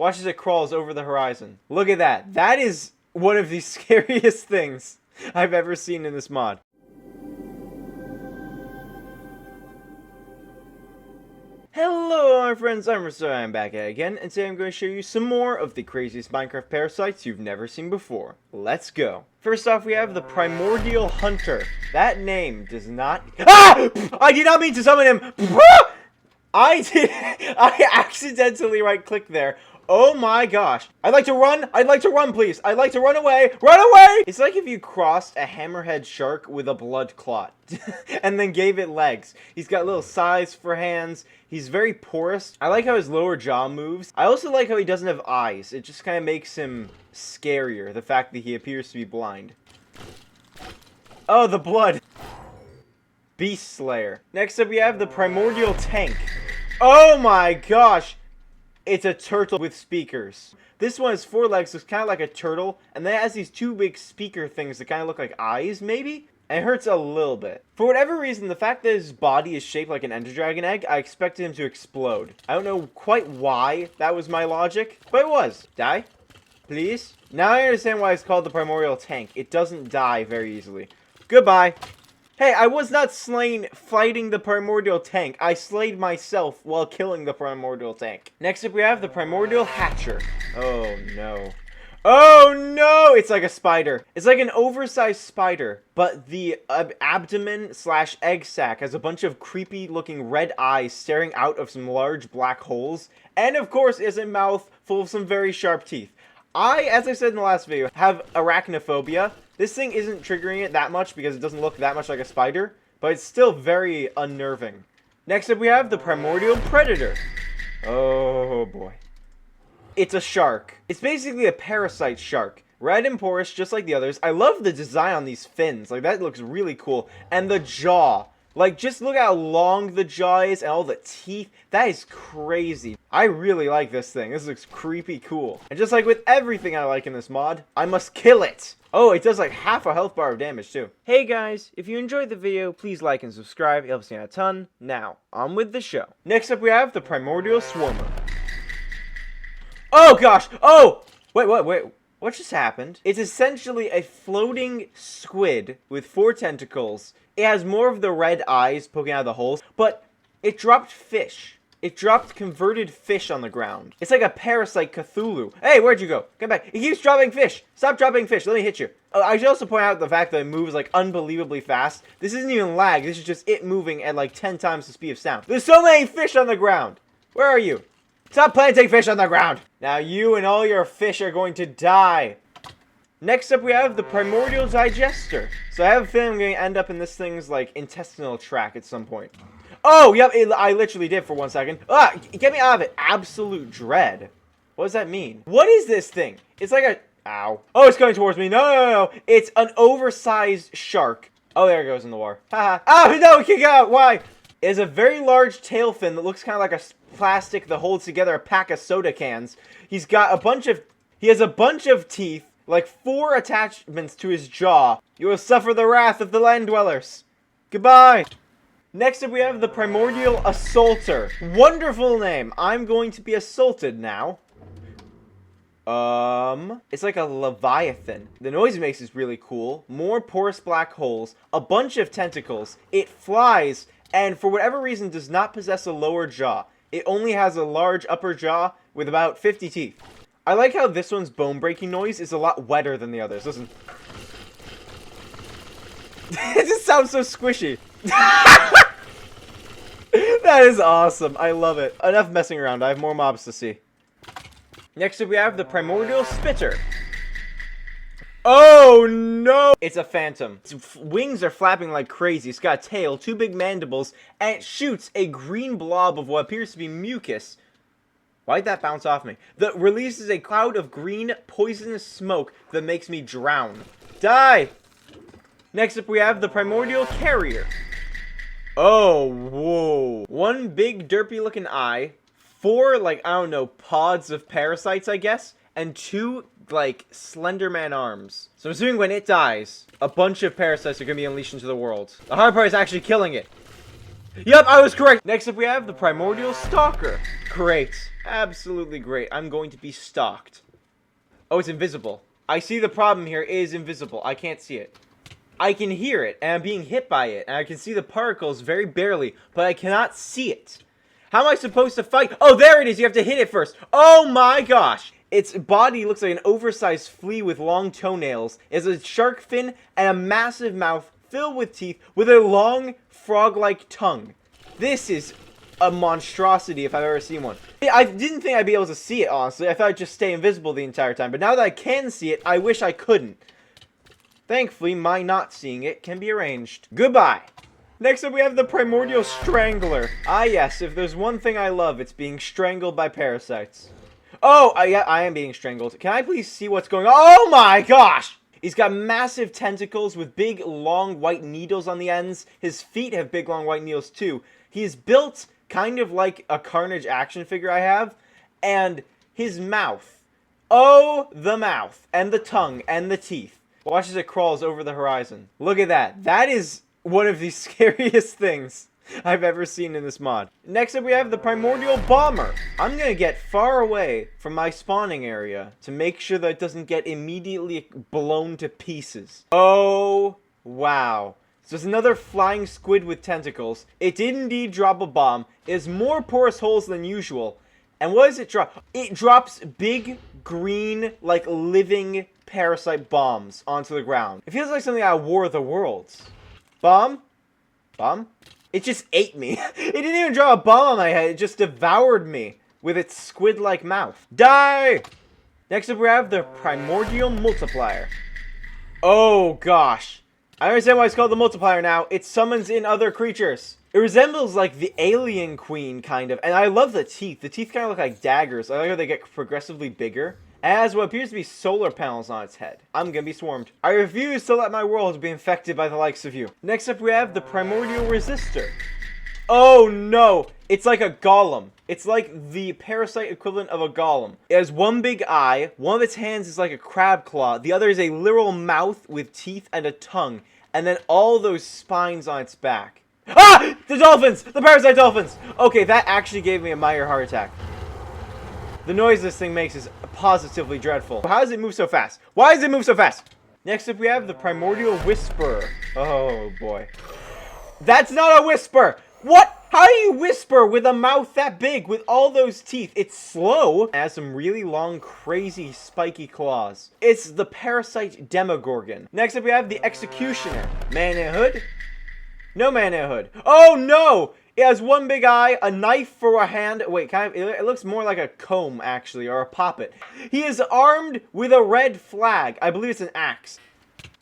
Watch as it crawls over the horizon. Look at that. That is one of the scariest things I've ever seen in this mod. Hello my friends, I'm back at it again, and today I'm going to show you some more of the craziest Minecraft parasites you've never seen before. Let's go. First off, we have the Primordial Hunter. That name does not... Ah! I did not mean to summon him! I accidentally right-clicked there. Oh my gosh. I'd like to run, please. I'd like to run away. Run away! It's like if you crossed a hammerhead shark with a blood clot. And then gave it legs. He's got little size for hands. He's very porous. I like how his lower jaw moves. I also like how he doesn't have eyes. It just kind of makes him scarier. The fact that he appears to be blind. Oh, the blood. Beast Slayer. Next up we have the Primordial Tank. Oh my gosh. It's a turtle with speakers. This one has 4 legs, looks kind of like a turtle, and then it has these 2 big speaker things that kind of look like eyes, maybe? And it hurts a little bit. For whatever reason, the fact that his body is shaped like an Ender Dragon egg, I expected him to explode. I don't know quite why that was my logic, but it was. Die? Please? Now I understand why it's called the Primordial Tank. It doesn't die very easily. Goodbye. Hey, I was not slain fighting the Primordial Tank. I slayed myself while killing the Primordial Tank. Next up we have the Primordial Hatcher. Oh no. Oh no! It's like a spider. It's like an oversized spider, but the abdomen slash egg sac has a bunch of creepy looking red eyes staring out of some large black holes. And of course is a mouth full of some very sharp teeth. As I said in the last video, have arachnophobia. This thing isn't triggering it that much because it doesn't look that much like a spider, but it's still very unnerving. Next up we have the Primordial Predator. Oh boy. It's a shark. It's basically a parasite shark. Red and porous just like the others. I love the design on these fins. Like, that looks really cool. And the jaw. Like, just look how long the jaw is and all the teeth. That is crazy. I really like this thing. This looks creepy cool. And just like with everything I like in this mod, I must kill it. Oh, it does like half a health bar of damage too. Hey guys, if you enjoyed the video, please like and subscribe. It helps me out a ton. Now, on with the show. Next up we have the Primordial Swarmer. Oh gosh! Oh! Wait, what just happened? It's essentially a floating squid with 4 tentacles. It has more of the red eyes poking out of the holes, but it dropped fish. It dropped converted fish on the ground. It's like a parasite Cthulhu. Hey, where'd you go? Come back. It keeps dropping fish. Stop dropping fish. Let me hit you. I should also point out the fact that it moves like unbelievably fast. This isn't even lag. This is just it moving at like 10 times the speed of sound. There's so many fish on the ground. Where are you? Stop planting fish on the ground. Now you and all your fish are going to die. Next up we have the Primordial Digester. So I have a feeling I'm going to end up in this thing's like intestinal tract at some point. Oh, yep, I literally did for 1 second. Ah, get me out of it. Absolute dread. What does that mean? What is this thing? It's like a... Ow. Oh, it's coming towards me. No. It's an oversized shark. Oh, there it goes in the water. Haha. Oh, no, kick out. Why? It has a very large tail fin that looks kind of like a plastic that holds together a pack of soda cans. He's got a bunch of... He has a bunch of teeth, like 4 attachments to his jaw. You will suffer the wrath of the land dwellers. Goodbye. Next up we have the Primordial Assaulter. Wonderful name. I'm going to be assaulted now. It's like a leviathan. The noise it makes is really cool. More porous black holes, a bunch of tentacles. It flies, and for whatever reason does not possess a lower jaw. It only has a large upper jaw with about 50 teeth. I like how this one's bone-breaking noise is a lot wetter than the others. Listen. It just sounds so squishy. That is awesome. I love it. Enough messing around. I have more mobs to see. Next up we have the Primordial Spitter. Oh no! It's a phantom. Its wings are flapping like crazy. It's got a tail, 2 big mandibles, and it shoots a green blob of what appears to be mucus. Why'd that bounce off me? That releases a cloud of green, poisonous smoke that makes me drown. Die! Next up we have the Primordial Carrier. Oh, whoa. 1 big derpy looking eye, 4 like, I don't know, pods of parasites I guess, and 2 like Slenderman arms. So I'm assuming when it dies, a bunch of parasites are going to be unleashed into the world. The hard part is actually killing it. Yep, I was correct. Next up, we have the Primordial Stalker. Great. Absolutely great. I'm going to be stalked. Oh, it's invisible. I see the problem here. It is invisible. I can't see it. I can hear it, and I'm being hit by it, and I can see the particles very barely, but I cannot see it. How am I supposed to fight? Oh, there it is. You have to hit it first. Oh my gosh. Its body looks like an oversized flea with long toenails. It has a shark fin and a massive mouth filled with teeth with a long frog-like tongue. This is a monstrosity if I've ever seen one. I didn't think I'd be able to see it, honestly. I thought I'd just stay invisible the entire time. But now that I can see it, I wish I couldn't. Thankfully, my not seeing it can be arranged. Goodbye. Next up, we have the Primordial Strangler. Ah, yes, if there's one thing I love, it's being strangled by parasites. Oh, yeah, I am being strangled. Can I please see what's going on? Oh my gosh! He's got massive tentacles with big, long, white needles on the ends. His feet have big, long, white needles, too. He's built kind of like a Carnage action figure I have. And his mouth. Oh, the mouth. And the tongue. And the teeth. Watch as it crawls over the horizon. Look at that. That is one of the scariest things I've ever seen in this mod. Next up, we have the Primordial Bomber. I'm gonna get far away from my spawning area to make sure that it doesn't get immediately blown to pieces. Oh, wow. So it's another flying squid with tentacles. It did indeed drop a bomb. It has more porous holes than usual. And what does it drop? It drops big, green, like living parasite bombs onto the ground. It feels like something out of War of the Worlds. Bomb? Bomb? It just ate me. It didn't even drop a bomb on my head. It just devoured me with its squid-like mouth. Die! Next up, we have the Primordial Multiplier. Oh, gosh. I understand why it's called the Multiplier now. It summons in other creatures. It resembles, like, the Alien Queen, kind of. And I love the teeth. The teeth kind of look like daggers. I like how they get progressively bigger. It has what appears to be solar panels on its head. I'm gonna be swarmed. I refuse to let my world be infected by the likes of you. Next up, we have the Primordial Resistor. Oh no! It's like a golem. It's like the parasite equivalent of a golem. It has one big eye, one of its hands is like a crab claw, the other is a literal mouth with teeth and a tongue, and then all those spines on its back. Ah! The dolphins! The parasite dolphins! Okay, that actually gave me a minor heart attack. The noise this thing makes is positively dreadful. How does it move so fast? Why does it move so fast? Next up, we have the Primordial Whisperer. Oh, boy. That's not a whisper! What? How do you whisper with a mouth that big, with all those teeth? It's slow. It has some really long, crazy, spiky claws. It's the Parasite Demogorgon. Next up, we have the Executioner. Man in a hood? No man in a hood. Oh, no! It has one big eye, a knife for a hand. Wait, it looks more like a comb, actually, or a poppet. He is armed with a red flag. I believe it's an axe.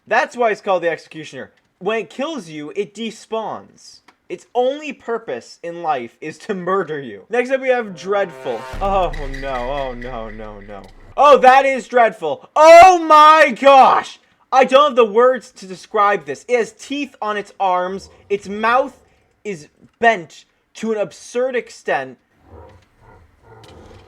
That's why it's called the Executioner. When it kills you, it despawns. Its only purpose in life is to murder you. Next up, we have Dreadful. Oh, no. Oh, no, no, no. Oh, that is dreadful. Oh, my gosh! I don't have the words to describe this. It has teeth on its arms. Its mouth is bent to an absurd extent.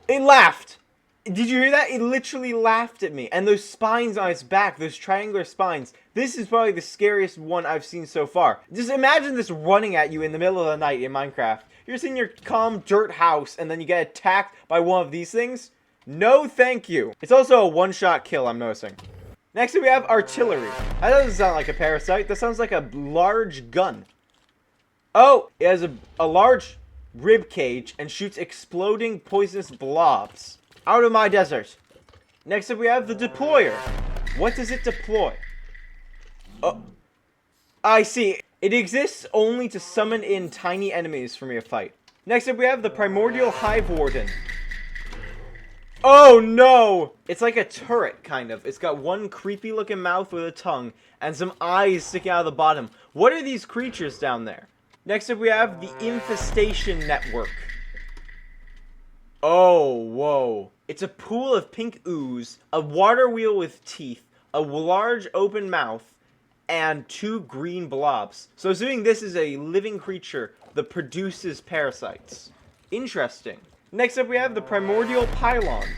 It laughed. Did you hear that? It literally laughed at me. And those spines on its back, those triangular spines, this is probably the scariest one I've seen so far. Just imagine this running at you in the middle of the night in Minecraft. You're sitting in your calm dirt house and then you get attacked by one of these things. No thank you. It's also a one-shot kill, I'm noticing. Next we have Artillery. That doesn't sound like a parasite. That sounds like a large gun. Oh, it has a large rib cage and shoots exploding poisonous blobs out of my desert. Next up, we have the Deployer. What does it deploy? Oh, I see. It exists only to summon in tiny enemies for me to fight. Next up, we have the Primordial Hive Warden. Oh, no! It's like a turret, kind of. It's got one creepy-looking mouth with a tongue and some eyes sticking out of the bottom. What are these creatures down there? Next up, we have the Infestation Network. Oh, whoa. It's a pool of pink ooze, a water wheel with teeth, a large open mouth, and 2 green blobs. So assuming this is a living creature that produces parasites. Interesting. Next up, we have the Primordial Pylon.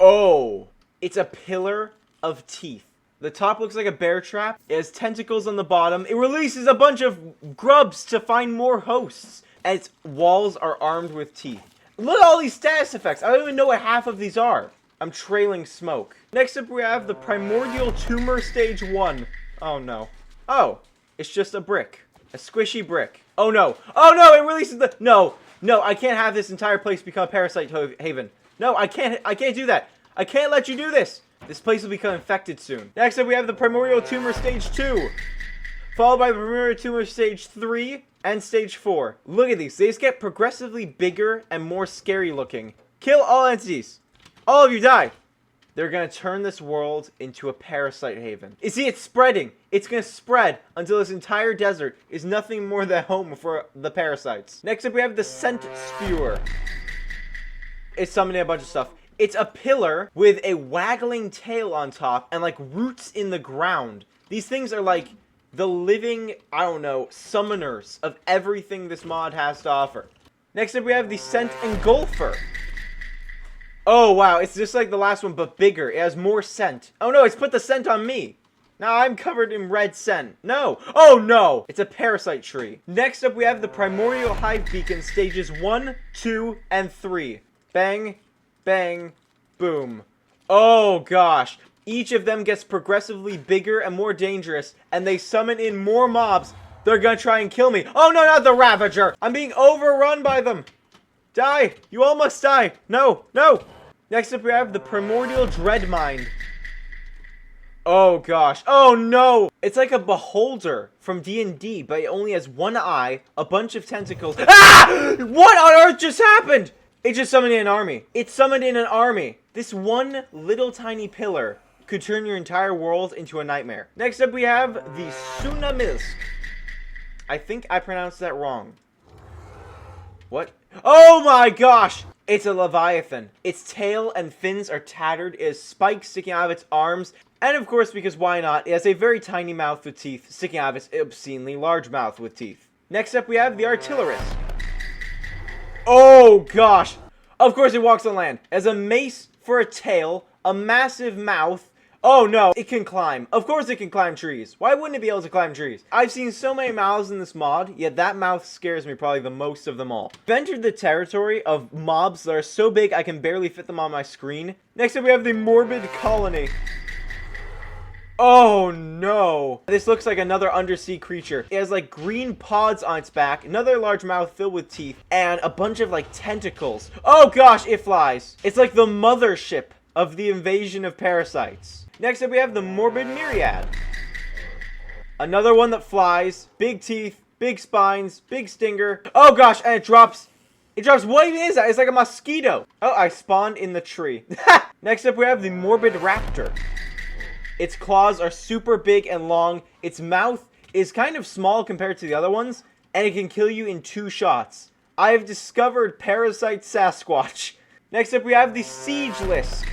Oh, it's a pillar of teeth. The top looks like a bear trap. It has tentacles on the bottom. It releases a bunch of grubs to find more hosts. And its walls are armed with teeth. Look at all these status effects. I don't even know what half of these are. I'm trailing smoke. Next up we have the Primordial Tumor Stage 1. Oh no. Oh, it's just a brick. A squishy brick. Oh no. Oh no, it releases the... No, I can't have this entire place become a parasite haven. No, I can't do that. I can't let you do this. This place will become infected soon. Next up we have the Primordial Tumor Stage 2. Followed by the Primordial Tumor Stage 3 and Stage 4. Look at these. They just get progressively bigger and more scary looking. Kill all entities. All of you die. They're going to turn this world into a parasite haven. You see, it's spreading. It's going to spread until this entire desert is nothing more than home for the parasites. Next up, we have the Scent Spewer. It's summoning a bunch of stuff. It's a pillar with a waggling tail on top and, like, roots in the ground. These things are, like, the living, I don't know, summoners of everything this mod has to offer. Next up, we have the Scent Engulfer. Oh, wow, it's just like the last one, but bigger. It has more scent. Oh, no, it's put the scent on me. Now I'm covered in red scent. No. Oh, no. It's a parasite tree. Next up, we have the Primordial Hive Beacon stages 1, 2, and 3. Bang, bang, boom. Oh, gosh. Each of them gets progressively bigger and more dangerous, and they summon in more mobs. They're gonna try and kill me. Oh, no, not the Ravager. I'm being overrun by them. Die. You all must die. No, no. Next up, we have the Primordial Dreadmind. Oh, gosh. Oh, no. It's like a beholder from D&D, but it only has one eye, a bunch of tentacles. Ah! What on earth just happened? It just summoned in an army. It summoned in an army. This one little tiny pillar could turn your entire world into a nightmare. Next up, we have the Tsunamilsk. I think I pronounced that wrong. What? Oh my gosh! It's a Leviathan. Its tail and fins are tattered. It has spikes sticking out of its arms. And of course, because why not, it has a very tiny mouth with teeth sticking out of its obscenely large mouth with teeth. Next up, we have the Artillerist. Oh gosh! Of course it walks on land. It has a mace for a tail, a massive mouth. Oh no, it can climb. Of course it can climb trees. Why wouldn't it be able to climb trees? I've seen so many mouths in this mod, yet that mouth scares me probably the most of them all. I've entered the territory of mobs that are so big I can barely fit them on my screen. Next up we have the Morbid Colony. Oh no. This looks like another undersea creature. It has like green pods on its back, another large mouth filled with teeth, and a bunch of like tentacles. Oh gosh, it flies. It's like the mothership of the invasion of parasites. Next up we have the Morbid Myriad. Another one that flies, big teeth, big spines, big stinger. Oh gosh, and it drops, what is that? It's like a mosquito. Oh, I spawned in the tree. Next up we have the Morbid Raptor. Its claws are super big and long. Its mouth is kind of small compared to the other ones, and it can kill you in 2 shots. I have discovered Parasite Sasquatch. Next up we have the Siegelisk.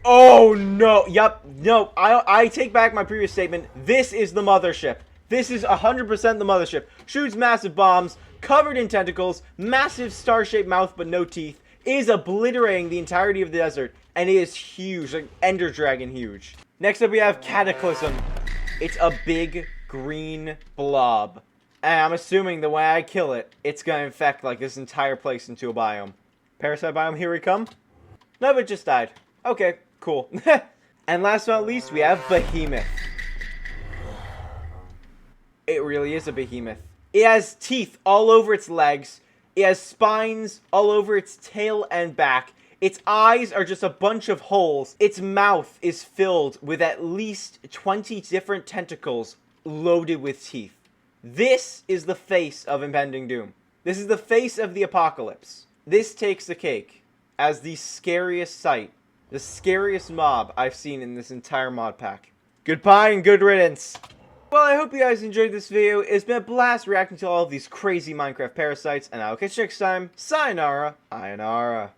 Oh no, yep, no, I take back my previous statement. This is the mothership. This is 100% the mothership. Shoots massive bombs, covered in tentacles, massive star-shaped mouth but no teeth, is obliterating the entirety of the desert, and it is huge, like Ender Dragon huge. Next up we have Cataclysm. It's a big green blob. And I'm assuming the way I kill it, it's gonna infect like this entire place into a biome. Parasite biome, here we come. No, it just died. Okay. Cool. And last but not least, we have Behemoth. It really is a behemoth. It has teeth all over its legs. It has spines all over its tail and back. Its eyes are just a bunch of holes. Its mouth is filled with at least 20 different tentacles loaded with teeth. This is the face of impending doom. This is the face of the apocalypse. This takes the cake as the scariest sight. The scariest mob I've seen in this entire mod pack. Goodbye and good riddance. Well, I hope you guys enjoyed this video. It's been a blast reacting to all of these crazy Minecraft parasites, and I'll catch you next time. Sayonara, Ayonara.